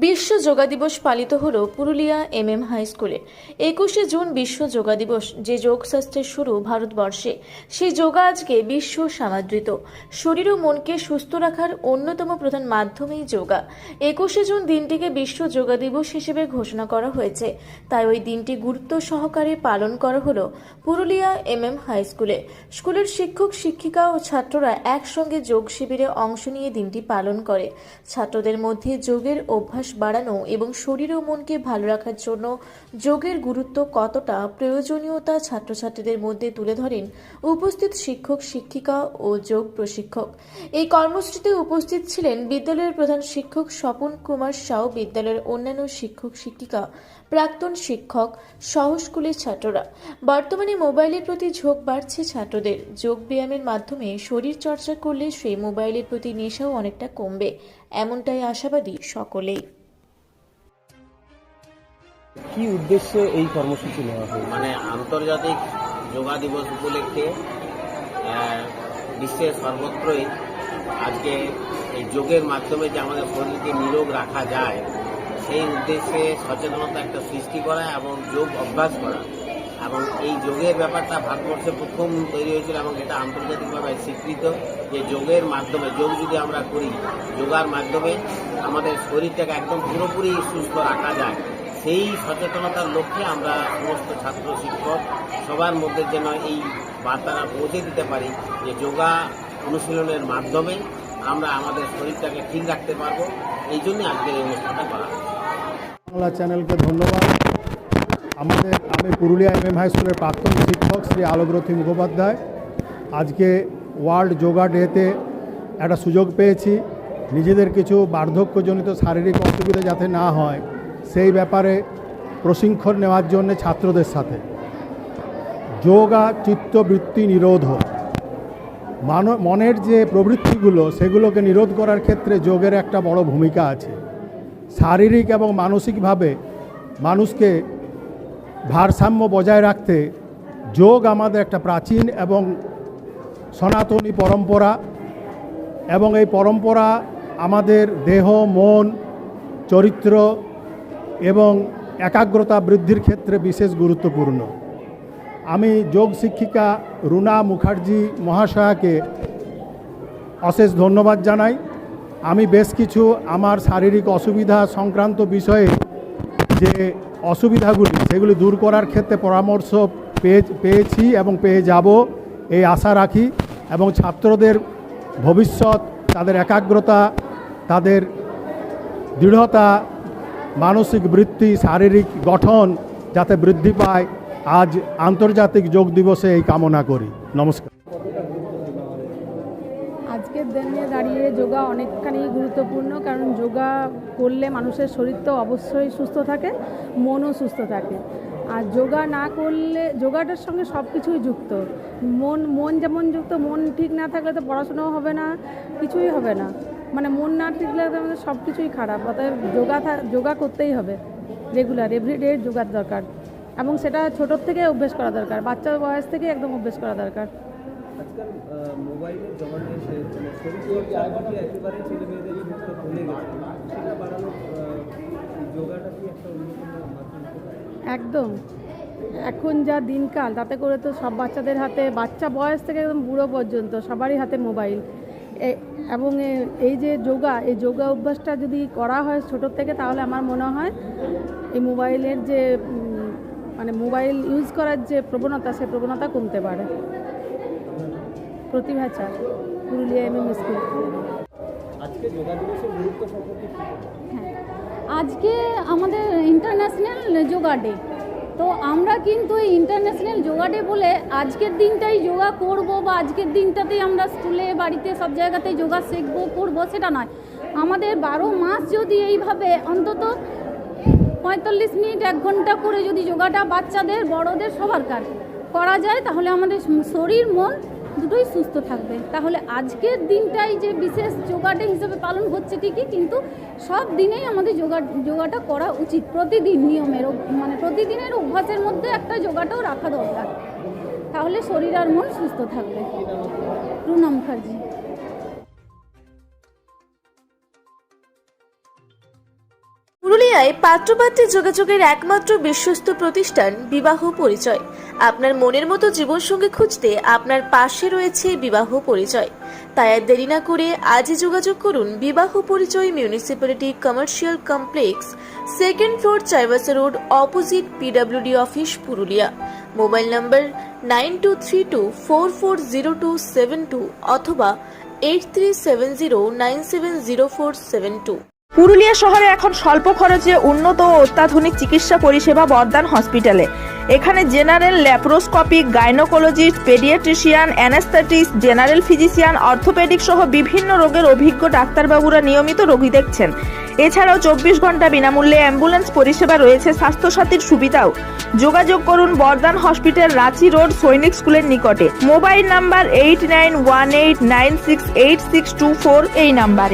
বিশ্ব যোগা দিবস পালিত হলো পুরুলিয়া এমএম হাই স্কুলে। 21শে জুন বিশ্ব যোগা দিবস। যে যোগশাস্ত্রের শুরু ভারতবর্ষে, সেই যোগা আজকে বিশ্ব সমাদৃত। শরীর ও মনকে সুস্থ রাখার অন্যতম প্রধান মাধ্যমই যোগা। 21শে জুন দিনটিকে বিশ্ব যোগা দিবস হিসেবে ঘোষণা করা হয়েছে। তাই ওই দিনটি গুরুত্ব সহকারে পালন করা হলো পুরুলিয়া এমএম হাই স্কুলে। স্কুলের শিক্ষক শিক্ষিকা ও ছাত্ররা একসঙ্গে যোগ শিবিরে অংশ নিয়ে দিনটি পালন করে। ছাত্রদের মধ্যে যোগের অভ্যাস বাড়ানো এবং শরীর ও মনকে ভালো রাখার জন্য যোগের গুরুত্ব কতটা প্রয়োজনীয়তা ছাত্রছাত্রীদের মধ্যে তুলে ধরেন উপস্থিত শিক্ষক শিক্ষিকা ও যোগ প্রশিক্ষক। এই কর্মসূচিতে উপস্থিত ছিলেন বিদ্যালয়ের প্রধান শিক্ষক স্বপন কুমার সাউ, বিদ্যালয়ের অন্যান্য শিক্ষক শিক্ষিকা, প্রাক্তন শিক্ষক সহ স্কুলের ছাত্ররা। বর্তমানে মোবাইলের প্রতি ঝোঁক বাড়ছে ছাত্রদের। যোগ ব্যায়ামের মাধ্যমে শরীর চর্চা করলে সেই মোবাইলের প্রতি নেশাও অনেকটা কমবে, এমনটাই আশাবাদী সকলেই। কি উদ্দেশ্যে এই কর্মসূচি নেওয়া হয়? আন্তর্জাতিক যোগা দিবস উপলক্ষে বিশ্বের সর্বত্রই আজকে এই যোগের মাধ্যমে যে আমাদের শরীরকে নিরোগ রাখা যায় সেই উদ্দেশ্যে সচেতনতা একটা সৃষ্টি করা এবং যোগ অভ্যাস করা। এবং এই যোগের ব্যাপারটা ভারতবর্ষে প্রথম তৈরি হয়েছিল এবং এটা আন্তর্জাতিকভাবে স্বীকৃত যে যোগের মাধ্যমে, যোগ যদি আমরা করি, যোগার মাধ্যমে আমাদের শরীরটাকে একদম পুরোপুরি সুস্থ রাখা যায়। সেই সচেতনতার লক্ষ্যে আমরা সমস্ত ছাত্র শিক্ষক সবার মধ্যে যেন এই বার্তাটা পৌঁছে দিতে পারি যে যোগা অনুশীলনের মাধ্যমে আমরা আমাদের শরীরটাকে ঠিক রাখতে পারবো। এই জন্য আজকের এই অনুষ্ঠানটা করা হয়। বাংলা চ্যানেলকে ধন্যবাদ। আমি পুরুলিয়া এমএম হাই স্কুলের প্রাক্তন শিক্ষক শ্রী আলোকরথী মুখোপাধ্যায়। আজকে ওয়ার্ল্ড যোগা ডেতে একটা সুযোগ পেয়েছি নিজেদের কিছু বার্ধক্যজনিত শারীরিক অসুবিধা যাতে না হয় সেই ব্যাপারে প্রশিক্ষণ নেওয়ার জন্য ছাত্রদের সাথে। যোগা চিত্তবৃত্তি নিরোধ, মনের যে প্রবৃত্তিগুলো সেগুলোকে নিরোধ করার ক্ষেত্রে যোগের একটা বড় ভূমিকা আছে। শারীরিক এবং মানসিকভাবে মানুষকে ভারসাম্য বজায় রাখতে যোগ আমাদের একটা প্রাচীন এবং সনাতনী পরম্পরা, এবং এই পরম্পরা আমাদের দেহ, মন, চরিত্র এবং একাগ্রতা বৃদ্ধির ক্ষেত্রে বিশেষ গুরুত্বপূর্ণ। আমি যোগ শিক্ষিকা রুনা মুখার্জি মহাশয়াকে অশেষ ধন্যবাদ জানাই। আমি বেশ কিছু আমার শারীরিক অসুবিধা সংক্রান্ত বিষয়ে যে অসুবিধাগুলি সেগুলি দূর করার ক্ষেত্রে পরামর্শ পেয়েছি এবং পেয়ে যাব এই আশা রাখি। এবং ছাত্রদের ভবিষ্যৎ, তাদের একাগ্রতা, তাদের দৃঢ়তা, মানসিক বৃত্তি, শারীরিক গঠন যাতে বৃদ্ধি পায়, আজ আন্তর্জাতিক যোগ দিবসে এই কামনা করি। নমস্কার। আজকের দিনে দাঁড়িয়ে যোগা অনেকখানি গুরুত্বপূর্ণ, কারণ যোগা করলে মানুষের শরীর তো অবশ্যই সুস্থ থাকে, মনও সুস্থ থাকে। আর যোগা না করলে, যোগাটার সঙ্গে সব কিছুই যুক্ত। মন যেমন যুক্ত, মন ঠিক না থাকলে তো পড়াশোনাও হবে না, কিছুই হবে না। মন না ঠিক লাগলে আমাদের সব কিছুই খারাপ। অতএব যোগা করতেই হবে, রেগুলার এভরিডে যোগার দরকার, এবং সেটা ছোটোর থেকে অভ্যেস করা দরকার, বাচ্চার বয়স থেকে একদম অভ্যেস করা দরকার। আজকাল মোবাইলের জমানে শরীরচর্চা একেবারে ছেলে মেয়েদের সমস্ত ভুলে গেছে, সেটা বাড়ানোর যোগাটা কি একটা অন্যতম মাধ্যম? একদম। এখন যা দিনকাল, তাতে করে তো সব বাচ্চাদের হাতে, বাচ্চা বয়স থেকে একদম বুড়ো পর্যন্ত সবারই হাতে মোবাইল। এবং এই যে এই যোগা অভ্যাসটা যদি করা হয় ছোটোর থেকে, তাহলে আমার মনে হয় এই মোবাইলের যে মোবাইল ইউজ করার যে প্রবণতা, সেই প্রবণতা কমতে পারে। প্রতিভা চার, পুরুলিয়া এমএম স্কুল। আজকে যোগা দিবসের গুরুত্ব সম্পর্কে আজকে আমাদের ইন্টারন্যাশনাল যোগা ডে, তো আমরা কিন্তু এই ইন্টারন্যাশনাল যোগা ডে বলে আজকের দিনটাই যোগা করব বা আজকের দিনটাতেই আমরা স্কুলে বাড়িতে সব জায়গাতেই যোগা শিখবো করবো, সেটা নয়। আমাদের 12 মাস যদি এইভাবে অন্তত 45 মিনিট 1 ঘন্টা করে যদি যোগাটা বাচ্চাদের বড়দের সবার করা যায়, তাহলে আমাদের শরীর মন দুটোই সুস্থ থাকবে। তাহলে আজকের দিনটাই যে বিশেষ যোগা ডে হিসেবে পালন হচ্ছে ঠিকই, কিন্তু সব দিনেই আমাদের যোগাটা করা উচিত। প্রতিদিন নিয়মের প্রতিদিনের অভ্যাসের মধ্যে একটা যোগাটাও রাখা দরকার, তাহলে শরীর আর মন সুস্থ থাকবে। রুনা মুখার্জি। পুরুলিয়ায় পাত্রপাত্রী যোগাযোগের একমাত্র বিশ্বস্ত প্রতিষ্ঠান বিবাহ পরিচয়। আপনার মনের মতো জীবনসঙ্গী খুঁজতে আপনার পাশে রয়েছে বিবাহ পরিচয়। তাই আর দেরি না করে আজই যোগাযোগ করুন বিবাহ পরিচয় municipality commercial complex, 2nd floor, Chaibasa road, opposite PWD office, Purulia. Mobile নম্বর 9232440272 অথবা 8370970472। পুরুলিয়া শহরে এখন স্বল্প খরচে উন্নত ও অত্যাধুনিক চিকিৎসা পরিষেবা বর্ধমান হসপিটালে। এখানে general, laparoscopic, gynaecologist, paediatrician, anaesthetist, general physician, orthopaedic সহ বিভিন্ন রোগের অভিজ্ঞ ডাক্তারবাবুরা নিয়মিত রোগী দেখছেন। এছাড়াও 24 ঘন্টা বিনামূল্যে অ্যাম্বুলেন্স পরিষেবা রয়েছে, স্বাস্থ্যসাথীর সুবিধাও। যোগাযোগ করুন বর্ধমান হসপিটাল, রাঁচি রোড, সৈনিক স্কুলের নিকটে। মোবাইল নাম্বার 8918968624 এই নাম্বারে।